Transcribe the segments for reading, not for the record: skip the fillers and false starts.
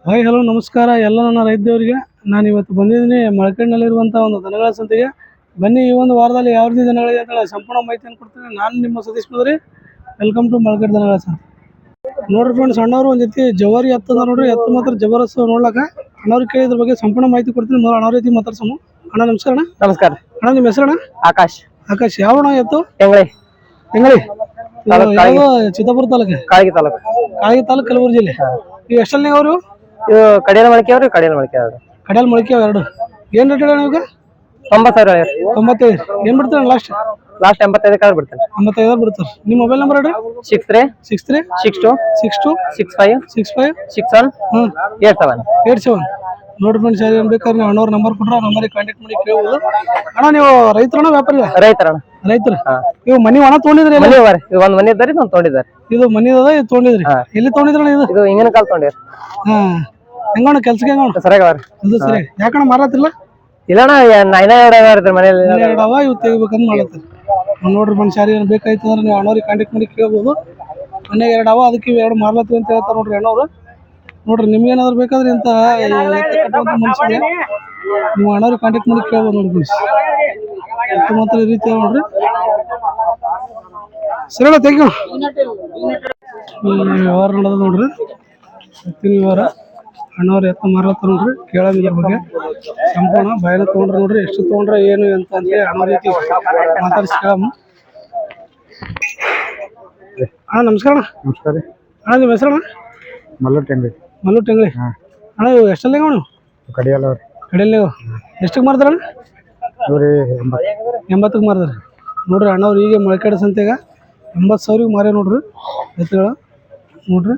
Hi hello ನಮಸ್ಕಾರ ಎಲ್ಲ ನನ್ನ ರೈತರಿಗೆ. ನಾನು ಇವತ್ತು ಬಂದಿದ್ದೀನಿ ಮಳಕಡ್ನಲ್ಲಿರುವಂಥ ಒಂದು ದನಗಳ ಸಂತೆಗೆ. ಬನ್ನಿ, ಈ ಒಂದು ವಾರದಲ್ಲಿ ಯಾವ ರೀತಿ ದನಗಳಿದೆ ಅಂತ ಸಂಪೂರ್ಣ ಮಾಹಿತಿಯನ್ನು ಕೊಡ್ತೀನಿ. ನಾನು ನಿಮ್ಮ ಸತೀಶ್ ಮದ್ರಿ. ವೆಲ್ಕಮ್ ಟು ಮಳಕಡ್ ದನಗಳ ಸಂತೆ. ನೋಡ್ರಿ ಫ್ರೆಂಡ್ಸ್, ಅಣ್ಣವರು ಒಂದು ಜೊತೆ ಜವಾರಿ ಎತ್ತದ ನೋಡ್ರಿ. ಎತ್ತು ಮಾತ್ರ ಜಬರ್ದಸ್ತ್ ನೋಡ್ಲಕ್ಕ. ಅಣ್ಣವ್ರಿಗೆ ಕೇಳಿದ್ರ ಬಗ್ಗೆ ಸಂಪೂರ್ಣ ಮಾಹಿತಿ ಕೊಡ್ತೀನಿ. ಮೊದಲು ಅಣ್ಣ ರೀತಿ ಮಾತಾಡ್ಸೋಣ. ಅಣ್ಣ ನಮಸ್ಕಾರ. ನಮಸ್ಕಾರ ಅಣ್ಣ, ನಿಮ್ಮ ಹೆಸರಣ್ಣ? ಆಕಾಶ್. ಆಕಾಶ್. ಯಾವ ಅಣ್ಣ ಎತ್ತು? ತೆಂಗಳಿ ಯಾವ ಚಿತ್ತಾಪುರ ತಾಲೂಕು? ಕಾಳಗಿ ತಾಲೂಕು. ಕಾಳಗಿ ತಾಲೂಕು, ಕಲಬುರಗಿ ಜಿಲ್ಲೆ. ನೀವು ಎಷ್ಟಲ್ಲಿ ಅವರು? ಇವು ಕಡಿಯಲ್ ಮೊಳಕೆ ಅವ್ರಿ. ಕಡಿಯಲ್ ಮೊಳಕೆ ಅವ್ರು ಕಡಲ್ ಮೊಳಕೆ ಎರಡು. ಏನು ರೇಟ್ ಹೇಳ ನೀವು? 90,000. 95. ಏನು ಬಿಡ್ತಾರೆ ಲಾಸ್ಟ್? 85 ಬಿಡ್ತೇನೆ. 85 ಬಿಡ್ತಾರೆ. ನಿಮ್ಮ ಮೊಬೈಲ್ ನಂಬರ್ ಹೇಳ್ರಿ. 63 62 65 65 61 87. ನೋಡ್ರಿ ಫ್ರೆಂಡ್ಸ್, ಯಾರು ಏನು ಬೇಕಾದ್ರೆ ನೀವು ಅಣ್ಣವ್ರ ನಂಬರ್ ಕೊಟ್ರೆ ಆ ನಂಬರಿಗೆ ಕಾಂಟ್ಯಾಕ್ಟ್ ಮಾಡಿ ಕೇಳ್ಬೋದು. ಅಣ್ಣ, ನೀವು ರೈತರಣ್ಣ ವ್ಯಾಪಾರಿಗಳ? ರೈತರಣ್ಣ. ರೈತರು. ಇವು ಮನಿ ಒಣ ತೊಗೊಂಡಿದ್ರಿ? ಮನಿ ಒಂದ್ ಮನಿ ಇದ್ದಾರೆ, ನಾವು ತೊಗೊಂಡಿದ್ದಾರೆ. ಇದು ಮನಿ ಅದ, ಇದು ತೊಗೊಂಡಿದ್ರಿ? ಎಲ್ಲಿ ತೊಗೊಂಡಿದ್ರಣ್ಣ ಇದು? ಇದು ಹಿಂಗಿನ ಕಾಲ ತೊಗೊಂಡಿರಿ. ಹೆಂಗೋಣ ಕೆಲ್ಸಕ್ಕೆ? ಹೆಂಗೋಣ ಸರಿಯಾಗವ್ರಿ. ಇದು ಸರಿ. ಯಾಕಣ್ಣ ಮಾರಾತಿಲ್ಲ? ಇಲ್ಲಣ್ಣ, ಮನೇಲಿ ಎರಡವ, ಇವು ತೆಗಿಬೇಕಂತ ಮಾಡತ್ತೀರಿ. ನೋಡ್ರಿ ಫ್ರೆಂಡ್ಸ್, ಯಾರು ಏನು ಬೇಕಾಯ್ತಂದ್ರೆ ನೀವು ಅಣ್ಣವ್ರಿಗೆ ಕಾಂಟ್ಯಾಕ್ಟ್ ಮಾಡಿ ಕೇಳ್ಬೋದು. ಮನೆಗೆ ಎರಡವ, ಅದಕ್ಕೆ ಎರಡು ಮಾರ್ಲತ್ತೀವಿ ಅಂತ ಹೇಳ್ತಾರೆ ನೋಡ್ರಿ ಅಣ್ಣವ್ರು. ನೋಡ್ರಿ, ನಿಮ್ಗೇನಾದ್ರು ಬೇಕಾದ್ರೆ ಇಂಥ ಕಟ್ಟುವಂಥ ಮನುಷ್ಯಗೆ ನೀವು ಅಣ್ಣವ್ರಿಗೆ ಕಾಂಟ್ಯಾಕ್ಟ್ ಮಾಡಿ ಕೇಳ್ಬೋದು ನೋಡಿ ಫ್ರೆಂಡ್ಸ್. ಎತ್ತು ಮಾತ್ರ ಈ ರೀತಿ ನೋಡ್ರಿ. ಸರಿ ಅಣ್ಣ, ಥ್ಯಾಂಕ್ ಯು. ವ್ಯವಹಾರ ನಡೆದ ನೋಡ್ರಿ, ಎತ್ತಿನ ವ್ಯವಹಾರ. ಅಣ್ಣವ್ರು ಎತ್ತ ಮಾರ್ಲತ್ತಾರ ನೋಡ್ರಿ. ಕೇಳೋದು ಇದ್ರ ಬಗ್ಗೆ ಸಂಪೂರ್ಣ ಬಾಯನ ತೊಗೊಂಡ್ರೆ ನೋಡ್ರಿ, ಎಷ್ಟು ತೊಗೊಂಡ್ರೆ ಏನು ಅಂತ ಅಂತೇಳಿ ಅಣ್ಣ ರೀತಿ ಮಾತಾಡಿಸಿ ಕೇಳಮ್ಮ. ಅಣ್ಣ ನಮಸ್ಕಾರ. ನಮಸ್ಕಾರ. ಅಣ್ಣ, ನಿಮ್ಮ ಹೆಸರಣ್ಣ? ಮಲ್ಲು ಟೆಂಗ್ಳಿ. ಮಲ್ಲು ಟೆಂಗ್ಳಿ. ಅಣ್ಣ, ಇವು ಎಷ್ಟಲ್ಲಿ ಅವನು? ಕಡಿಯಲ್ಲ ಅವ್ರಿ. ಕಡೆಯಲ್ಲಿ ಎಷ್ಟಕ್ಕೆ ಮಾರ್ತಾರಣ್ಣ? 80ಕ್ಕೆ ಮಾರ್ತಾರೆ ನೋಡ್ರಿ. ಅಣ್ಣವ್ರು ಈಗ ಮೊಳಕಾಡು ಸಂತೆಗ 80,000 ಮಾರೇ ನೋಡ್ರಿ ಎತ್ತುಗಳು. ನೋಡ್ರಿ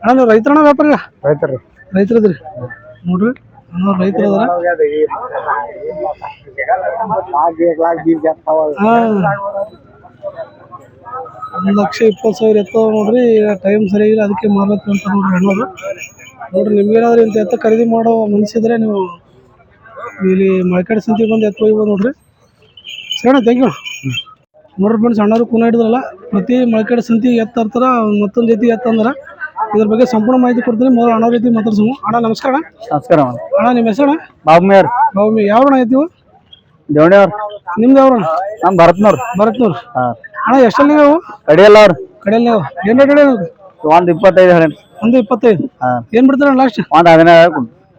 ಅಣ್ಣ, ನೀವು ರೈತರಣ್ಣ ವ್ಯಾಪಾರಿಗ? ರೈತರು. ರೈತರದ್ರಿ ನೋಡ್ರಿ. ಅಣ್ಣವ್ರು ರೈತರು ಅದಾರ. 1,20,000 ಎತ್ತವ ನೋಡ್ರಿ. ಟೈಮ್ ಸರಿಯಾಗಿಲ್ಲ, ಅದಕ್ಕೆ ಮಾರ್ಲತ್ತೀವಿ ಅಂತ ನೋಡ್ರಿ ಅಣ್ಣವ್ರು. ನೋಡ್ರಿ, ನಿಮ್ಗೇನಾದ್ರೂ ಇಂಥ ಎತ್ತ ಖರೀದಿ ಮಾಡೋ ಮನಸ್ಸಿದ್ರೆ ನೀವು ಇಲ್ಲಿ ಮೊಳಕಾಡು ಸಂತೆಗೆ ಬಂದು ಎತ್ತು ಒಯ್ಬೋದು ನೋಡ್ರಿ. ಸರಿ, ಥ್ಯಾಂಕ್ ಯು. ನೋಡ್ರಿ ಫ್ರೆಂಡ್ಸ್, ಅಣ್ಣವ್ರು ಕೂನ ಹಿಡಿದ್ರಲ್ಲ, ಪ್ರತಿ ಮೊಳಕಾಡು ಸಂತೆಗೆ ಎತ್ತು ತರ್ತಾರ. ಮತ್ತೊಂದು ಜೊತೆ ಎತ್ತು ಅಂದ್ರೆ ಇದ್ರ ಬಗ್ಗೆ ಸಂಪೂರ್ಣ ಮಾಹಿತಿ ಕೊಡ್ತೀನಿ. ಮೊದಲು ಅಣ್ಣವ್ರ ರೀತಿ ಮಾತಾಡ್ಸೋಣ. ಅಣ್ಣ ನಮಸ್ಕಾರ. ನಮಸ್ಕಾರ ಅಣ್ಣ, ನಿಮ್ಮ ಹೆಸರಣ್ಣ? ಬಾಬುಮೇರ್. ಬಾಬುಮಿ. ಯಾವ ಅಣ್ಣ ಎತ್ತಿವು? ದೇವಣಿಯವ್ರು. ನಿಮ್ದು ಯಾವ್ರಣ್ಣ? ನಮ್ಮ ಭರತ್ನವ್ರು. ಭರತ್ನವ್ರು. ಅಣ್ಣ, ಎಷ್ಟಲ್ಲಿ ನೀವು? ಕಡಿಯಲ್ಲ ಅವ್ರು. ಕಡೆಯಲ್ಲಿ ನೀವು ಏನು ರೇಟ್ ಹೇಳಿ? 125 ಹೇಳಿ. 125. ಏನು ಬಿಡ್ತಾರಣ್ಣ ಲಾಸ್ಟ್? 15.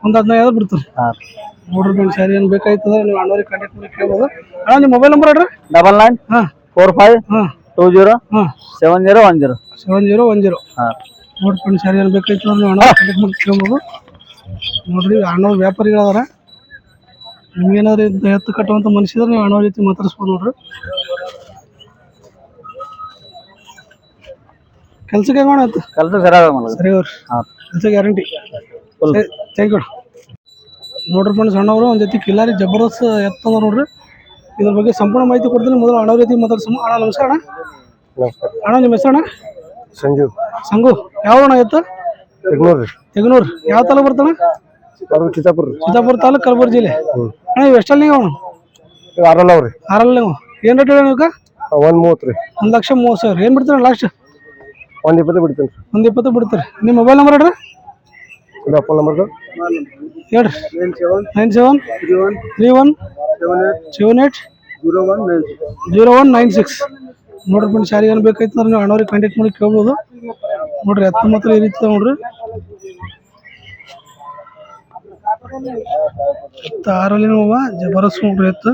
15 ಬಿಡ್ತಾರೆ. ನೋಡ್ರಿ ಫ್ರೆಂಡ್ಸ್, ಯಾರು ಏನು ಬೇಕಾಯ್ತದ ನೀವು ಅಣ್ಣವ್ರಿಗೆ ಕಾಂಟ್ಯಾಕ್ಟ್ ಮಾಡಿ ಕೇಳ್ಬೋದು. ಅಣ್ಣ, ನಿಮ್ಮ ಮೊಬೈಲ್ ನಂಬರ್ ಹೇಳ್ರಿ. 9945 20 7010. 7010. ನೋಡ್ರಿ ಫ್ರೆಂಡ್ಸ್, ಯಾರು ಏನು ಬೇಕಾಯ್ತದ ನೀವು ಅಣ್ಣ ಕಾಂಟ್ಯಾಕ್ಟ್ ಮಾಡಿ ಕೇಳ್ಬೋದು. ನೋಡ್ರಿ, ಅಣ್ಣವ್ರು ವ್ಯಾಪಾರಿಗಳದಾರ. ನಿಮ್ಗೇನಾದ್ರು ಇಂಥ ಎತ್ತು ಕಟ್ಟುವಂಥ ಮನುಷ್ಯದ್ರೆ ನೀವು ಅಣ್ಣವ್ರ ರೀತಿ ಮಾತಾಡಿಸ್ಬೋದು ನೋಡ್ರಿ. ಕೆಲ್ಸಕ್ಕೆ ಹೆಂಗೋಣ ಆಯ್ತು? ಕೆಲಸ ಸರಿಯಾಗ ಸರಿ ಅವ್ರಿ. ಕೆಲಸ ಗ್ಯಾರಂಟಿ. Thank you. ನೋಡ್ರಿ ಫ್ರೆಂಡ್ಸ್, ಅಣ್ಣವರು ಒಂದು ಜೊತೆ ಕಿಲಾರಿ ಜಬರ್ದಸ್ತ್ ಎತ್ತಂದ ನೋಡ್ರಿ. ಇದ್ರ ಬಗ್ಗೆ ಸಂಪೂರ್ಣ ಮಾಹಿತಿ ಕೊಡ್ತೀನಿ. ಮೊದಲು ಅಣ್ಣವ್ರ ರೀತಿ ಮಾತಾಡ್ಸೋಣ. ಅಣ್ಣ ನಮಸ್ಕಾರ. ಅಣ್ಣ ಅಣ್ಣ, ನಿಮ್ಮ ಹೆಸರಣ್ಣ? ಸಂಜು. ಸಂಗು. ಯಾವ ಅಣ್ಣ ಎತ್ತು? ತೆಗನೂರು. ಯಾವ ತಾಲೂಕು ಬರ್ತಾನ? ಚಿತ್ತಾಪುರ. ಚಿತ್ತಾಪುರ ತಾಲೂಕು, ಕಲಬುರಗಿ ಜಿಲ್ಲೆ. ಅಣ್ಣ, ಇವು ಎಷ್ಟಲ್ಲಿ ನೀವು? ಆರಲ್ಲ ಅವ್ರಿ. ಆರಲ್ಲಿ ನೀವು ಏನು ರೇಟ್ ಹೇಳಿ? ನೀವು 130 ರೀ. 1,30,000. ಏನು ಬಿಡ್ತೀರ ಲಾಸ್ಟ್? 120 ಬಿಡ್ತೇನೆ. 120 ಬಿಡ್ತಾರೆ. ನಿಮ್ಮ ಮೊಬೈಲ್ ನಂಬರ್ ಹೇಳ್ರಿ. ಫೋನ್ ನಂಬರ್ ಹೇಳ್ರಿ. 97 31 78 0196. ನೋಡ್ರಿ ಫ್ರೆಂಡ್ಸ್, ಯಾರಿಗೆ ಏನು ಬೇಕಾಯ್ತು ಅಂದ್ರೆ ನೀವು ಅಣ್ಣವ್ರಿಗೆ ಕಾಂಟ್ಯಾಕ್ಟ್ ಮಾಡಿ ಕೇಳ್ಬೋದು. ನೋಡ್ರಿ, ಎತ್ತು ಮಾತ್ರ ಈ ರೀತಿ ನೋಡ್ರಿ. ಎತ್ತು ಆರಲ್ಲಿ ನೋವ ಜಬರಸ್ ನೋಡ್ರಿ ಎತ್ತು.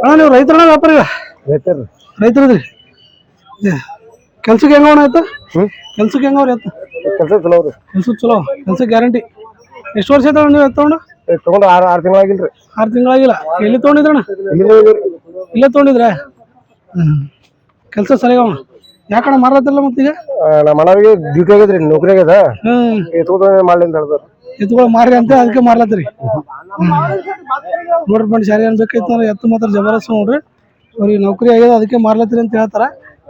ಅಣ್ಣ, ನೀವು ರೈತರಣ್ಣ ವ್ಯಾಪಾರಿಗ? ರೈತರದ್ರಿ. ಕೆಲ್ಸಕ್ಕೆ ಹೆಂಗೋಣ ಆಯ್ತು? ಕೆಲ್ಸಕ್ಕೆ ಹೆಂಗವ್ರಿ ಎತ್ತು? ಕೆಲಸ ಚಲೋ ಅವ್ರಿ. ಕೆಲ್ಸ ಚಲೋ. ಕೆಲ್ಸ ಗ್ಯಾರಂಟಿ. ಎಷ್ಟು ವರ್ಷ ಆಯ್ತಣ್ಣ ನೀವು ಎತ್ತು ತಗೊಂಡು? ತಗೊಂಡು 6 ತಿಂಗಳಾಗಿಲ್ರಿ. 6 ತಿಂಗಳಾಗಿಲ್ಲ. ಎಲ್ಲಿ ತೊಗೊಂಡಿದ್ರಣ್ಣ? ಇಲ್ಲೇ ತೊಗೊಂಡಿದ್ರೆ. ಕೆಲಸ ಸರಿಯಾಗವ. ಯಾಕಣ್ಣ ಮಾರ್ಲತ್ತಿಲ್ಲ ಮತ್ತೀಗ? ನಮ್ಮ ಅಣ್ಣವ್ರಿಗೆ ಡ್ಯೂಟಿ ಆಗಿದ್ರಿ, ನೌಕರಿ ಆಗ್ಯದ. ಮಾಡ್ಲಿ ಅಂತ ಹೇಳ್ತಾರೆ. ಎತ್ತುಗಳು ಮಾರಿ ಅಂತ ಅದಕ್ಕೆ ಮಾರ್ಲತ್ತೀರಿ. ನೋಡ್ರಿ ಫ್ರೆಂಡ್ಸ್, ಯಾರು ಏನು ಬೇಕಾಯ್ತು ಅಂದ್ರೆ ಎತ್ತು ಮಾತ್ರ ಜಬರ್ದಸ್ತ್ ನೋಡ್ರಿ. ಅವ್ರಿಗೆ ನೌಕರಿ ಆಗ್ಯದ, ಅದಕ್ಕೆ ಮಾರ್ಲತ್ತೀರಿ ಅಂತ ಹೇಳ್ತಾರೆ.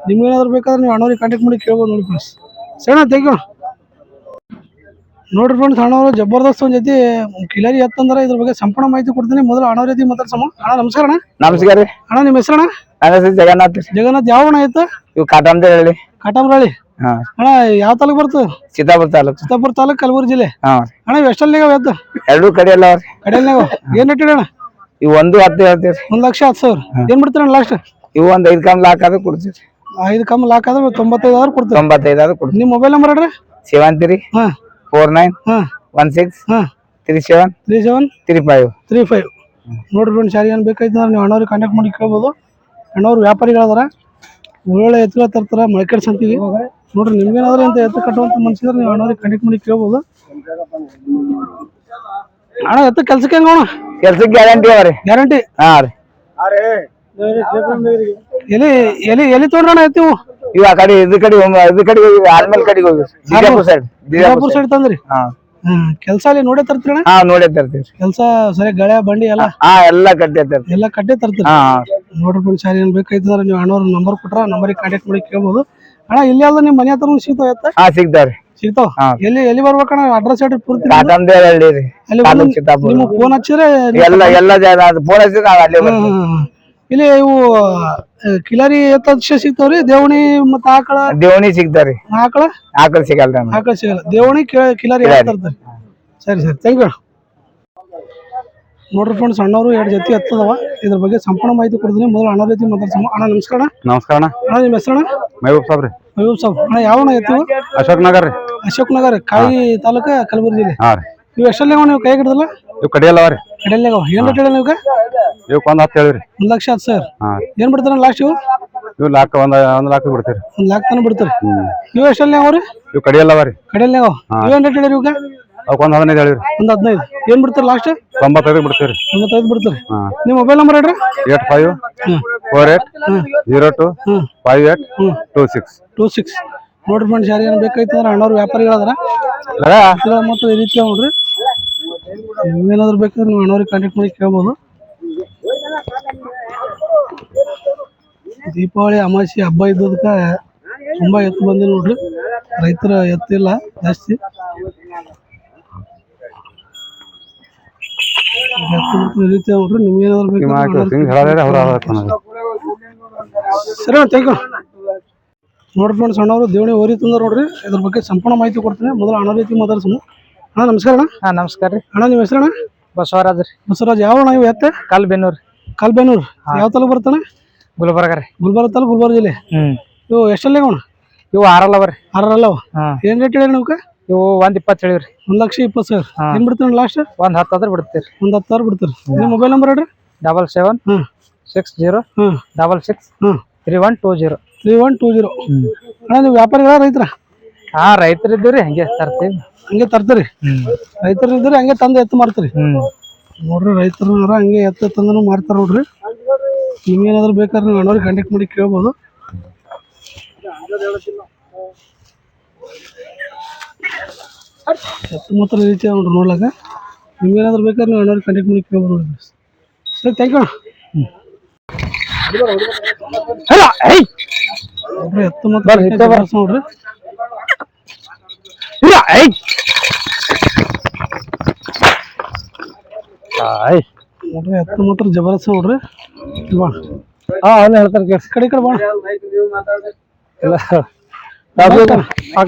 ನಿಮ್ಗೇನಾದ್ರು ಬೇಕಾದ್ರೆ ನೀವು ಅಣ್ಣವ್ರಿಗೆ ಕಾಂಟ್ಯಾಕ್ಟ್ ಮಾಡಿ ಕೇಳ್ಬೋದು ನೋಡಿ ಫ್ರೆಂಡ್ಸ್. ಸರಿ, ಥ್ಯಾಂಕ್ ಯು. ನೋಡ್ರಿ ಫ್ರೆಂಡ್ಸ್, ಅಣ್ಣವರು ಜಬರ್ದಸ್ತ್ ಒಂದು ಜೊತೆ ಕಿಲಾರಿ ಎತ್ತಂದ್ರೆ ಇದ್ರ ಬಗ್ಗೆ ಸಂಪೂರ್ಣ ಮಾಹಿತಿ ಕೊಡ್ತೀನಿ. ಮೊದಲು ಅಣ್ಣವ್ರ ರೀತಿ ಮಾತಾಡ್ಸಮ್ಮ. ಅಣ್ಣ ನಮಸ್ಕಾರ. ಅಣ್ಣ ನಮಸ್ಕಾರ ರೀ. ಅಣ್ಣ, ನಿಮ್ಮ ಹೆಸರಣ್ಣ? ಜಗನ್ನಾಥ್. ಜಗನ್ನಾಥ್. ಯಾವ ಅಣ್ಣ ಎತ್ತು? ಇವು ಕಾಟಂಬ್ರಳ್ಳಿ. ಕಾಟಂಬ್ರಳ್ಳಿ. ಹಾ ಅಣ್ಣ ಯಾವ ತಾಲೂಕು ಬರ್ತದೆ? ಸೀತಾಪುರ ತಾಲೂಕು. ಚಿತ್ತಾಪುರ ತಾಲೂಕು, ಕಲಬುರಗಿ ಜಿಲ್ಲೆ. ಹಾ ಅಣ್ಣ ಇವು ಎಷ್ಟಲ್ಲಿ ಎದ್ದು ಎರಡೂ ಕಡೆ ಎಲ್ಲ ಅವ್ರಿ. ಕಡೆಯಲ್ನಾಗ ಏನ್ ರೇಟ್ ಅಣ್ಣ? ಇವು 1.10 ಹೇಳ್ತೀವಿ. 1,10,000. ಏನ್ ಬಿಡ್ತೀರಣ್ಣ ಲಾಸ್ಟ್? ಇವು 5 ಕಮ್ ಲಾಕ್ ಆದ್ರೂ ಕೊಡ್ತೀವಿ. 5 ಕಮ್ಮಿ ಲಾಕ್ ಆದ್ರೆ 95,000 ಕೊಡ್ತೀರಿ. 95 ಆದ್ರೂ ಕೊಡ್ತೀವಿ. ನಿಮ್ಮ ಮೊಬೈಲ್ ನಂಬರ್ ಹೇಳ್ರಿ. 73 ಹಾ 49 ಹಾ 16 ಹಾ 37 37 35. 35. ನೋಡ್ರಿ ಫ್ರೆಂಡ್ಸ್, ಯಾರಿಗೆ ಏನು ಬೇಕಾಯ್ತು ಅಂದ್ರೆ ನೀವು ಅಣ್ಣವ್ರಿಗೆ ಕಾಂಟ್ಯಾಕ್ಟ್ ಮಾಡಿ ಕೇಳ್ಬೋದು. ಅಣ್ಣವ್ರು ವ್ಯಾಪಾರಿಗಳದಾರ, ಒಳ್ಳೊಳ್ಳೆ ಎತ್ತುಗಳ ತರ್ತಾರ ಮಳಕೇಡ್ ಸಂತಿಗೆ. ನೋಡ್ರಿ ನಿಮ್ಗೇನಾದ್ರೂ ಅಂತ ಎತ್ತು ಕಟ್ಟುವಂತ ಮನ್ಸಿದ್ರೆ ನೀವು ಅಣ್ಣವ್ರಿಗೆ ಕಾಂಟ್ಯಾಕ್ಟ್ ಮಾಡಿ ಕೇಳ್ಬೋದು. ಅಣ್ಣ ಎತ್ತು ಕೆಲ್ಸಕ್ಕೆ ಹೆಂಗ ಅಣ್ಣ? ಕೆಲ್ಸಕ್ಕೆ ಗ್ಯಾರಂಟಿ ಅವ್ರಿ. ಗ್ಯಾರಂಟಿ? ಹಾ ರೀ. ಎಲ್ಲಿ ಎಲ್ಲಿ ಎಲ್ಲಿ ತೊಗೊಂಡ್ರಣ್ಣ ಎತ್ತಿವು? ಇವ್ ಆ ಕಡೆ ಇದ್ ಕಡೆ ಆದ್ಮೇಲೆ ಕಡೆಗೆ ಹೋಗಿ ಬಿಜಾಪುರ ಸೈಡ್ ತಂದ್ರಿ? ಹಾ ಕೆಲ್ಸ ಅಲ್ಲಿ ನೋಡೇ ತರ್ತೀರಣ್ಣ? ಹಾ ನೋಡೇ ತರ್ತೀವಿ. ಕೆಲ್ಸ ಸರಿ ಗಳೆ ಬಂಡಿ ಎಲ್ಲ? ಹಾ ಎಲ್ಲ ಕಟ್ಟೆ ತರ್ತೀವಿ. ಎಲ್ಲ ಕಟ್ಟೆ ತರ್ತೀರಿ? ಹಾ ನೋಡ್ರಿ ಫ್ರೆಂಡ್ಸ್, ಯಾರು ಏನ್ ಬೇಕಾಯ್ತಂದ್ರೆ ನೀವು ಅಣ್ಣವ್ರ ನಂಬರ್ ಕೊಟ್ರ ನಂಬರಿಗೆ ಕಾಂಟ್ಯಾಕ್ಟ್ ಮಾಡಿ ಕೇಳ್ಬೋದು. ಅಣ್ಣ ಇಲ್ಲಿ ಅಲ್ಲ ನಿಮ್ಮ ಮನೆ ಹತ್ರ ಸಿಗ್ತಾವ ಎತ್ತ? ಹಾ ಸಿಗ್ತಾವ್ರಿ. ಸಿಗ್ತಾವ? ಎಲ್ಲಿ ಎಲ್ಲಿ ಬರ್ಬೇಕಣ್ಣ? ಅಡ್ರೆಸ್ ಹೇಳ್ರಿ ಪೂರ್ತಿ. ಕಾಟಂದೇವ್ ಹಳ್ಳಿ ರೀ. ಅಲ್ಲಿ ನಿಮ್ಗೆ ಫೋನ್ ಹಚ್ಚಿದ್ರೆ ಎಲ್ಲ ಜಾಗ ಫೋನ್ ಹಚ್ಚಿದ್ರೆ ನಾವ್ ಅಲ್ಲೇ ಬರ್ತೀವಿ. ಇಲ್ಲಿ ಇವು ಕಿಲಾರಿ ಎತ್ತ ಸಿಗ್ತಾವ್ರಿ? ದೇವಣಿ ಮತ್ತ ಆಕಳ? ದೇವಣಿ ಸಿಗ್ತಾವ್ರಿ. ಆಕಳ ಸಿಗಲ್ರಿ. ಆಕಳ ಸಿಗಲ್ಲ, ದೇವಣಿ ಕಿಲಾರಿ ತರ್ತಾರೆ. ಸರಿ ಸರಿ, ಥ್ಯಾಂಕ್ ಯು. ನೋಡ್ರಿ ಫ್ರೆಂಡ್ಸ್, ಅಣ್ಣವರು 2 ಜೊತೆ ಎತ್ತದವ. ಇದ್ರ ಬಗ್ಗೆ ಸಂಪೂರ್ಣ ಮಾಹಿತಿ ಕೊಡ್ತೀನಿ. ಮೊದಲು ಅಣ್ಣ ಜೊತೆ ಮಾತಾಡ್ಸಮ್ಮ. ಅಣ್ಣ ನಮಸ್ಕಾರ. ನಮಸ್ಕಾರ ಅಣ್ಣ. ಅಣ್ಣ ನಿಮ್ಮ ಹೆಸರಣ್ಣ? ಮಹಬೂಬ್ ಸಾಬ್ ರೀ. ಮಹಬೂಬ್ ಸಾಬ್. ಅಣ್ಣ ಯಾವ ಎತ್ತು? ಅಶೋಕ್ ನಗರ್ ರೀ. ಅಶೋಕ್ ನಗರ್, ಕಾಯಿ ತಾಲೂಕ, ಕಲಬುರಗಿ ಜಿಲ್ಲೆ. ಹಾ ರೀ. ಇವು ಎಷ್ಟಲ್ಲಿ ನೀವು ಕೈ ಹಿಡಿದಲ್ಲ? ಇವ್ ಕಡಿಯಲ್ಲ ಅವ್ರಿ. ಕಡೆಯಲ್ಲ ಏನ್ ರೇಟ್ ಹೇಳಿ ನೀವು? ಇವಕ್ಕೆ 1.10 ಹೇಳಿರಿ. 1,10,000. ಹಾ ಏನ್ ಬಿಡ್ತಾರ ಲಾಸ್ಟ್? ಇವ್ ಲಾಕ್ 1 ಲಾಕ್ ಬಿಡ್ತೀರಿ. 1 ಲಾಕ್ ತನ ಬಿಡ್ತೀರಿ. ಇವು ಎಷ್ಟಲ್ಲಿ ಅವ್ರಿ? ಇವ್ ಕಡಿಯಲ್ಲ ಅವ್ರಿ. ಕಡೆಯಲ್ಲ ಇವೇನ್ ರೇಟ್ ಹೇಳಿರಿ ಇವಾಗ? ಅವಕ್ಕೆ 15 ಹೇಳಿರಿ. 15. ಏನ್ ಬಿಡ್ತಾರ ಲಾಸ್ಟ್? 95 ಬಿಡ್ತೀರಿ. 95 ಬಿಡ್ತೀರಿ. ನಿಮ್ಮ ಮೊಬೈಲ್ ನಂಬರ್ ಹೇಳ್ರಿ. 854802 5826. ನೋಡ್ರಿ ಫ್ರೆಂಡ್ಸ್, ಯಾರು ಏನು ಬೇಕಾಯ್ತು ಅಂದ್ರೆ ಅಣ್ಣವ್ರು ವ್ಯಾಪಾರಿಗಳಾದ್ರ ಮಾತ್ರ ಈ ರೀತಿ ನೋಡ್ರಿ. ನೀವೇನಾದ್ರು ಬೇಕಾದ್ರೆ ನೀವು ಅಣ್ಣವ್ರಿಗೆ ಕಾಂಟ್ಯಾಕ್ಟ್ ಮಾಡಿ ಕೇಳ್ಬೋದು. ದೀಪಾವಳಿ ಅಮಾವಾಸ್ಯೆ ಹಬ್ಬ ಇದ್ದದಕ್ಕೆ ತುಂಬಾ ಎತ್ತು ಬಂದಿ ನೋಡ್ರಿ. ರೈತರ ಎತ್ತಿಲ್ಲ ಜಾಸ್ತಿ. ಎತ್ತು ಮಾತ್ರ ಈ ರೀತಿ ನೋಡ್ರಿ. ನಿಮ್ಗೇನಾದ್ರು ಬೇಕಾದ್ರೆ ಸರಿ, ಥ್ಯಾಂಕ್ ಯು. ನೋಡ್ರಿ ಫ್ರೆಂಡ್ಸ್, ಅಣ್ಣವರು ದೇವಣಿ ಓರಿ ತಂದ್ರೆ ನೋಡ್ರಿ. ಇದ್ರ ಬಗ್ಗೆ ಸಂಪೂರ್ಣ ಮಾಹಿತಿ ಕೊಡ್ತೀನಿ. ಮೊದಲು ಅಣ್ಣ ರೀತಿ ಮಾತಾಡ್ಸೋಣ. ಅಣ್ಣ ನಮಸ್ಕಾರ. ಅಣ್ಣ ಹಾ ನಮಸ್ಕಾರ ರೀ. ಅಣ್ಣ ನಿಮ್ಮ ಹೆಸರಣ್ಣ? ಬಸವರಾಜ್ ರೀ. ಬಸವರಾಜ್. ಯಾವ ಅಣ್ಣ ಇವು ಎತ್ತ? ಕಾಲ್ಬೆನ್ನೂರ್. ಕಾಲ್ಬೆನ್ನೂರ್ ಯಾವ ತಾಲೂಕು ಬರ್ತಾನೆ? ಗುಲ್ಬರ್ಗ ರೀ. ಗುಲ್ಬರ್ಗ ತಾಲೂಕು, ಗುಲ್ಬರ್ಗ ಜಿಲ್ಲೆ. ಇವು ಎಷ್ಟಲ್ಲಿ ಅಣ್ಣ? ಇವು 6 ಅವ ರೀ. 6 ಅಲ್ಲವ? ಏನ್ ರೇಟ್ ಹೇಳಿ ನೀವು? ಇವು 1.20 ಹೇಳಿರಿ. 1,20,000. ಏನ್ ಬಿಡ್ತೀರಿ ಲಾಸ್ಟ್? 1.10 ಆದ್ರೆ ಬಿಡ್ತೀರಿ. 1,10,000 ಬಿಡ್ತೀರಿ. ನಿಮ್ಮ ಮೊಬೈಲ್ ನಂಬರ್ ಹೇಳ್ರಿ. 77 60 66 3120. 3120. ಅಣ್ಣ ನೀವು ವ್ಯಾಪಾರಿಗಳ ರೈತರ? ಹಾ ರೈತರು ಇದ್ದೀವ್ರಿ, ಹಂಗೆ ತರ್ತೀವಿ. ಹಂಗೆ ತರ್ತೀರಿ? ರೈತರು ಇದ್ದೀರಿ, ಹಂಗೆ ತಂದು ಎತ್ತು ಮಾರ್ತೀರಿ? ನೋಡ್ರಿ, ರೈತರು ಹಂಗೆ ಎತ್ತು ತಂದು ಮಾರ್ತಾರ ನೋಡ್ರಿ. ನಿಮ್ಗೇನಾದ್ರು ಬೇಕಾದ್ರೆ ನೀವು ಅಣ್ಣವ್ರಿಗೆ ಕಾಂಟ್ಯಾಕ್ಟ್ ಮಾಡಿ ಕೇಳ್ಬೋದು. ಎತ್ತು ಮಾತ್ರ ಈ ರೀತಿ ನೋಡ್ರಿ ನೋಡ್ಲಾಕ. ನಿಮ್ಗೇನಾದ್ರು ಬೇಕಾದ್ರೆ ನೀವು ಅಣ್ಣವ್ರಿಗೆ ಕಾಂಟ್ಯಾಕ್ಟ್ ಮಾಡಿ ಕೇಳ್ಬೋದು ನೋಡ್ರಿ. ಸರಿ, ಥ್ಯಾಂಕ್ ಯು. ನೋಡ್ರಿ ಎತ್ತು ಮಾತ್ರ ನೋಡ್ರಿ. ನೋಡ್ರಿ ಎತ್ತು ಮಾತ್ರ ಜಬರ್ದಸ್ತ್ ನೋಡ್ರಿ. ಹೇಳ್ತಾರೆ ಕೇಳಿ ಕಡೆ ಕಡೆ ಬಾಣ ಎಲ್ಲ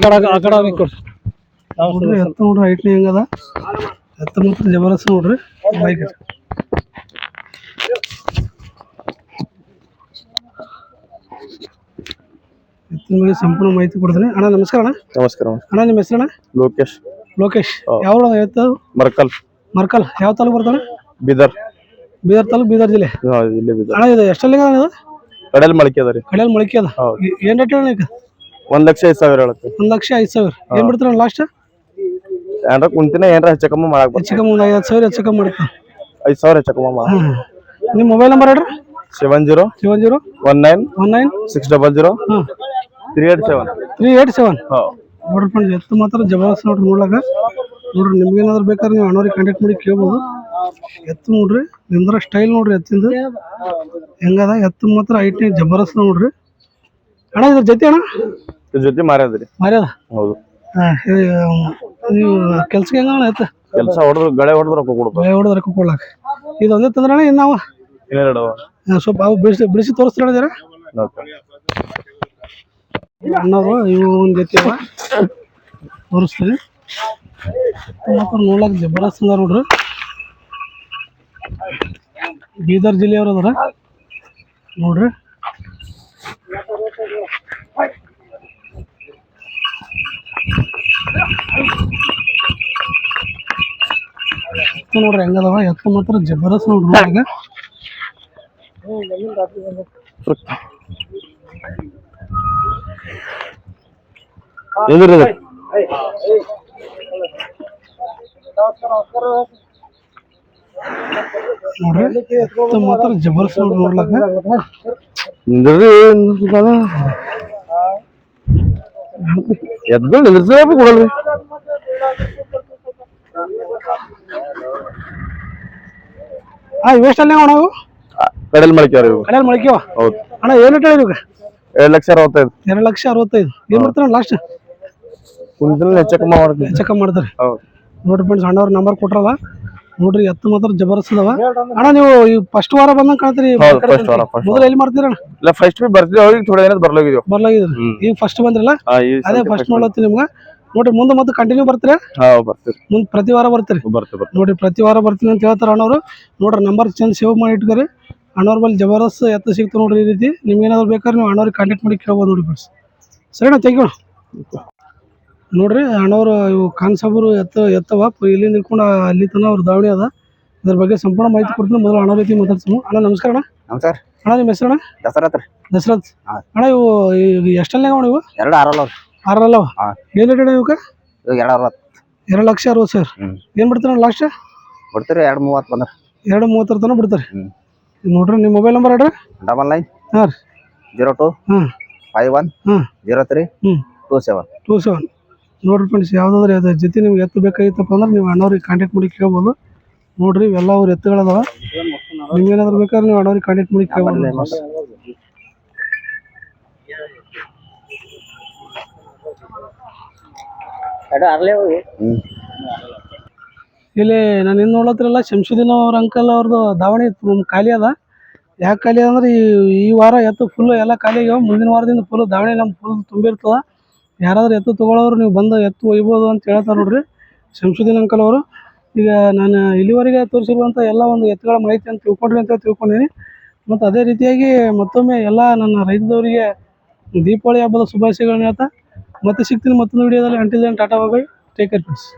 ನೋಡ್ರಿ. ಎತ್ತು ನೋಡ್ರಿ ಹೈಟ್ನಿ ಹೆಂಗದ. ಎತ್ತು ಮಾತ್ರ ಜಬರ್ದಸ್ತ್ ನೋಡ್ರಿ. ಬೈಕ್ ಎತ್ತಿನ ಬಗ್ಗೆ ಸಂಪೂರ್ಣ ಮಾಹಿತಿ ಕೊಡ್ತೀನಿ. ಅಣ್ಣ ನಮಸ್ಕಾರ. ಅಣ್ಣ ನಮಸ್ಕಾರ. ಅಣ್ಣ ನಿಮ್ಮ ಹೆಸರಣ್ಣ? ಲೋಕೇಶ್. ಲೋಕೇಶ್. ಯಾವ ಎತ್ತು? ಮರ್ಕಲ್. ಮರ್ಕಲ್ ಯಾವ ತಾಲೂಕು ಬರ್ತಾನೆ? ಬೀದರ್. ಬೀದರ್ ತಾಲೂಕು, ಬೀದರ್ ಜಿಲ್ಲೆ. ಅಣ್ಣ ಇದು ಎಷ್ಟಲ್ಲಿ ಇದು? ಕಡಲ್ ಮೊಳಕೆ ಅದ ರೀ. ಕಡಲ್ ಮೊಳಕೆ ಅದ. ಏನ್ ರೇಟ್ ಹೇಳಿ? 1,05,000 ಹೇಳುತ್ತೆ. 1,05,000. ಏನ್ ಬಿಡ್ತಾರ ಲಾಸ್ಟ್? ಏನ್ರ ಕುಂತಿನ ಏನ್ರ ಹೆಚ್ಚು ಕಮ್ಮಿ ಮಾಡಕ್ ಹೆಚ್ಚು ಕಮ್ಮಿ 5,000 ಹೆಚ್ಚು ಕಮ್ಮಿ ಮಾಡ್ತಾನೆ. 5,000 ಹೆಚ್ಚು ಕಮ್ಮಿ ಮಾಡ. ನಿಮ್ಮ ಮೊಬೈಲ್ ನಂಬರ್ ಹೇಳ್ರಿ. 70 19 19 600 387. 387. ನೋಡ್ರಿ ಫ್ರೆಂಡ್ಸ್, ಎತ್ತು ಮಾತ್ರ ಜಬರ್ದಸ್ತ್ ನೋಡ್ರಿ ನೋಡ್ಲಾಕ. ನೋಡ್ರಿ ನಿಮ್ಗೇನಾದ್ರು ಬೇಕಾದ್ರೆ ನೀವು ಅಣ್ಣವ್ರಿಗೆ ಕಾಂಟ್ಯಾಕ್ಟ್ ಮಾಡಿ ಕೇಳ್ಬೋದು. ಎತ್ತು ನೋಡ್ರಿ ನಿಂದ್ರ ಸ್ಟೈಲ್ ನೋಡ್ರಿ ಎತ್ತಿಂದು ಹೆಂಗದ. ಎತ್ತು ಮಾತ್ರ ಐಟ್ನಿ ಜಬರ್ದಸ್ತ್ ನೋಡ್ರಿ. ಅಣ್ಣ ಇದ್ರ ಜೊತೆ ಅಣ್ಣ ಜೊತೆ ಮಾರ್ಯಾದ್ರಿ. ಮಾರ್ಯಾದ? ಹೌದು. ನೀವು ಕೆಲ್ಸಕ್ಕೆ ಹೆಂಗ ಎತ್ತ? ಕೆಲಸ ಹೊಡೆದ್ರು ಗಳೆ ಹೊಡೆದ್ರು ರೊಕ್ಕ ಕೊಡ್ಬೇಕು. ಗಳೆ ಹೊಡೆದ್ರೆ ರೊಕ್ಕ ಕೊಡ್ಲಾಕ. ಇದು ಒಂದೇ ತಂದ್ರಣ್ಣ ಇನ್ನಾವ? ಇನ್ನೆರಡು ಸ್ವಲ್ಪ ಅವು ಬಿಡಿಸಿ ತೋರಿಸ್ತಾರ ಜರ. ಅಣ್ಣವರು ಇವು ಒಂದು ಜೊತೆ ಅವ ತೋರಿಸ್ತೀರಿ ಮತ್ತು ನೋಡ್ಲಕ್ಕೆ ಜಬರ್ದಸ್ತ್ ಅದ ನೋಡ್ರಿ. ಬೀದರ್ ಜಿಲ್ಲೆಯವ್ರು ಅದಾರ ನೋಡ್ರಿ. ನೋಡ್ರಿ ಹೆಂಗದವ ಎತ್ತು ಮಾತ್ರ ಜಬರ್ದಸ್ತ್ ನೋಡ್ರಿ ನೋಡಾಗ. ನೋಡ್ರಿ ಎತ್ತು ಮಾತ್ರ ಜಬರ್ದಸ್ತ್ ನೋಡ್ರಿ ನೋಡ್ಲಕ್ಕ. ಎದ್ದು ನಿಂದ್ರಿಸಬೇಕು ಕೊಡಲ್ರಿ. ಇವೆಷ್ಟಲ್ಲೇ ಅಣ್ಣ ಇವು ಕಡಲ್ ಮಳಿಕೆ ಅವ್ರಿ. ಕಡೆಯಲ್ಲಿ ಮೊಳಕೆವ ಹೌದು ಅಣ್ಣ ಏನು ರೇಟ್ ಹೇಳಿರಿ ಇವಾಗ? 2,65,000. 2,65,000 ಏನು ಮಾಡ್ತಾರೆ ಲಾಸ್ಟ್? ಕುಂತಲ್ ಹೆಚ್ಚ ಕಮ್ಮ ಮಾಡ್ತೀವಿ. ಚೆಕ್ ಮಾಡ್ತಾರೆ. ಹೌದು ನೋಡ್ರಿ ಫ್ರೆಂಡ್ಸ್ ಅಣ್ಣವ್ರ ನಂಬರ್ ಕೊಟ್ರಲ್ಲ ನೋಡ್ರಿ. ಎತ್ತು ಮಾತ್ರ ಜಬರ್ದಸ್ತ್ ಅದಾವ ಅಣ್ಣ. ನೀವು ಈ ಫಸ್ಟ್ ವಾರ ಬಂದಂಗೆ ಕಾಣ್ತೀರಿ. ಫಸ್ಟ್ ವಾರ ಮೊದಲು ಎಲ್ಲಿ ಮಾಡ್ತೀರಣ್ಣ? ಇಲ್ಲ ಫಸ್ಟ್ ಬಿ ಬರ್ತಿದ್ವಿ ಅವ್ರಿಗೆ ಥೋಡೆ ದಿನ ಬರ್ಲಾಗಿದ್ವಿ. ಬರ್ಲಾಗಿದ್ರಿ ಈಗ ಫಸ್ಟ್ ಬಂದ್ರಲ್ಲ ಅದೇ ಫಸ್ಟ್ ನೋಡ್ಲತ್ತಿ ನಿಮ್ಗೆ. ನೋಡ್ರಿ ಮುಂದೆ ಮತ್ತೆ ಕಂಟಿನ್ಯೂ ಬರ್ತೀರಾ? ಬರ್ತೀರಿ ಮುಂದೆ ಪ್ರತಿ ವಾರ ಬರ್ತೀರಿ? ಬರ್ತೀವಿ. ನೋಡ್ರಿ ಪ್ರತಿ ವಾರ ಬರ್ತೀನಿ ಅಂತ ಹೇಳ್ತಾರೆ ಅಣ್ಣವ್ರು. ನೋಡ್ರಿ ನಂಬರ್ ಚಂದ ಸೇವ್ ಮಾಡಿ ಇಟ್ಕೊರಿ. ಅಣ್ಣವ್ರ ಬಳಿ ಜಬರ್ದಸ್ತ್ ಎತ್ತು ಸಿಗ್ತು ನೋಡ್ರಿ. ಈ ರೀತಿ ನಿಮ್ಗೆ ಏನಾದ್ರು ಬೇಕಾದ್ರೆ ನೀವು ಅಣ್ಣವ್ರಿಗೆ ಕಾಂಟ್ಯಾಕ್ಟ್ ಮಾಡಿ ಕೇಳ್ಬೋದು ನೋಡಿ ಫ್ರೆಂಡ್ಸ್. ಸರಿನಾ? Thank you. ನೋಡ್ರಿ ಅಣ್ಣವ್ರು ಇವು ಕಾನ್ಸಾಬರು ಎತ್ತವ ಇಲ್ಲಿಂದ ಹಿಡ್ಕೊಂಡು ಅಲ್ಲಿ ತನಕ ಅವ್ರ ದಾವಣಿ ಅದ. ಇದ್ರ ಬಗ್ಗೆ ಸಂಪೂರ್ಣ ಮಾಹಿತಿ ಕೊಡ್ತೀನಿ. ಮೊದಲು ಅಣ್ಣ ರೀತಿ ಮಾತಾಡ್ತೀನಿ. ಅಣ್ಣ ನಮಸ್ಕಾರ ಅಣ್ಣ. ನಮಸ್ಕಾರ ಅಣ್ಣ ನಿಮ್ಮ ಹೆಸರು ಅಣ್ಣ? ದಸರತ್ ರೀ. ದಸರತ್ ಅಣ್ಣ. ಇವು ಎಷ್ಟಲ್ಲೇ ಅಣ್ಣ ಇವು? 2,60,000 ಆರಲ್ಲವ ಏನು ರೇಟ್ ಇವಕ್ಕೆ? ಇವಾಗ 2,60,000. 2,60,000 ಏನು ಬಿಡ್ತೀರ ಲಾಸ್ಟ್? ಬಿಡ್ತೀರಿ 2,30 ಬಂದ್ರೆ. 2,30 ತನಕ ಬಿಡ್ತಾರೆ. ನೋಡ್ರಿ ನಿಮ್ಮ ಮೊಬೈಲ್ ನಂಬರ್ ಹೇಳ್ರಿ. 99 ಹಾಂ ರೀ 02 ಹಾಂ 51 ಹಾಂ 03 27. ನೋಡ್ರಿ ಫ್ರೆಂಡ್ಸ್, ಯಾವುದಾದ್ರೆ ಅದ್ರ ಜೊತೆ ನಿಮ್ಗೆ ಎತ್ತು ಬೇಕಾಗಿತ್ತಪ್ಪ ಅಂದ್ರೆ ನೀವು ಅಣ್ಣವ್ರಿಗೆ ಕಾಂಟ್ಯಾಕ್ಟ್ ಮಾಡಿ ಕೇಳ್ಬೋದು. ನೋಡ್ರಿ ಇವೆಲ್ಲ ಅವ್ರ ಎತ್ತುಗಳದಾವ. ನಿಮ್ಗೇನಾದ್ರು ಬೇಕಾದ್ರೆ ನೀವು ಅಣ್ಣವ್ರಿಗೆ ಕಾಂಟ್ಯಾಕ್ಟ್ ಮಾಡಿ ಕೇಳ್ಬೋದು. ಇಲ್ಲಿ ನಾನು ಇನ್ನು ನೋಡ್ಲತ್ತಿರಲ್ಲ ಶಂಶುದ್ದೀನ್ ಅವ್ರ ಅಂಕಲ್ ಅವ್ರದ್ದು ದಾವಣಿ ಖಾಲಿ ಅದ. ಯಾಕೆ ಖಾಲಿ ಅಂದ್ರೆ ಈ ವಾರ ಎತ್ತು ಫುಲ್ ಎಲ್ಲ ಖಾಲಿ ಆಗ್ಯಾವ. ಮುಂದಿನ ವಾರದಿಂದ ಫುಲ್ ದಾವಣಿ ನಮ್ಮ ಫುಲ್ ತುಂಬಿರ್ತದ. ಯಾರಾದ್ರೂ ಎತ್ತು ತೊಗೊಳೋರು ನೀವು ಬಂದು ಎತ್ತು ಒಯ್ಬೋದು ಅಂತ ಹೇಳ್ತಾರೆ ನೋಡ್ರಿ ಶಂಶುದ್ದೀನ್ ಅಂಕಲ್ ಅವರು. ಈಗ ನಾನು ಇಲ್ಲಿವರೆಗೆ ತೋರಿಸಿರುವಂಥ ಎಲ್ಲ ಒಂದು ಎತ್ತುಗಳ ಮಾಹಿತಿ ಅಂತ ತಿಳ್ಕೊಂಡ್ರಿ ಅಂತ ತಿಳ್ಕೊಂಡಿನಿ. ಮತ್ತು ಅದೇ ರೀತಿಯಾಗಿ ಮತ್ತೊಮ್ಮೆ ಎಲ್ಲ ನನ್ನ ರೈತದವರಿಗೆ ದೀಪಾವಳಿ ಹಬ್ಬದ ಶುಭಾಶಯಗಳನ್ನ ಹೇಳ್ತಾ ಮತ್ತೆ ಸಿಗ್ತೀನಿ ಮತ್ತೊಂದು ವಿಡಿಯೋದಲ್ಲಿ. ಅಂಟಿಲ್ ದೆನ್ ಟಾಟಾ ಬಾಯ್, ಟೇಕ್ ಕೇರ್ ಫ್ರೆಂಡ್ಸ್.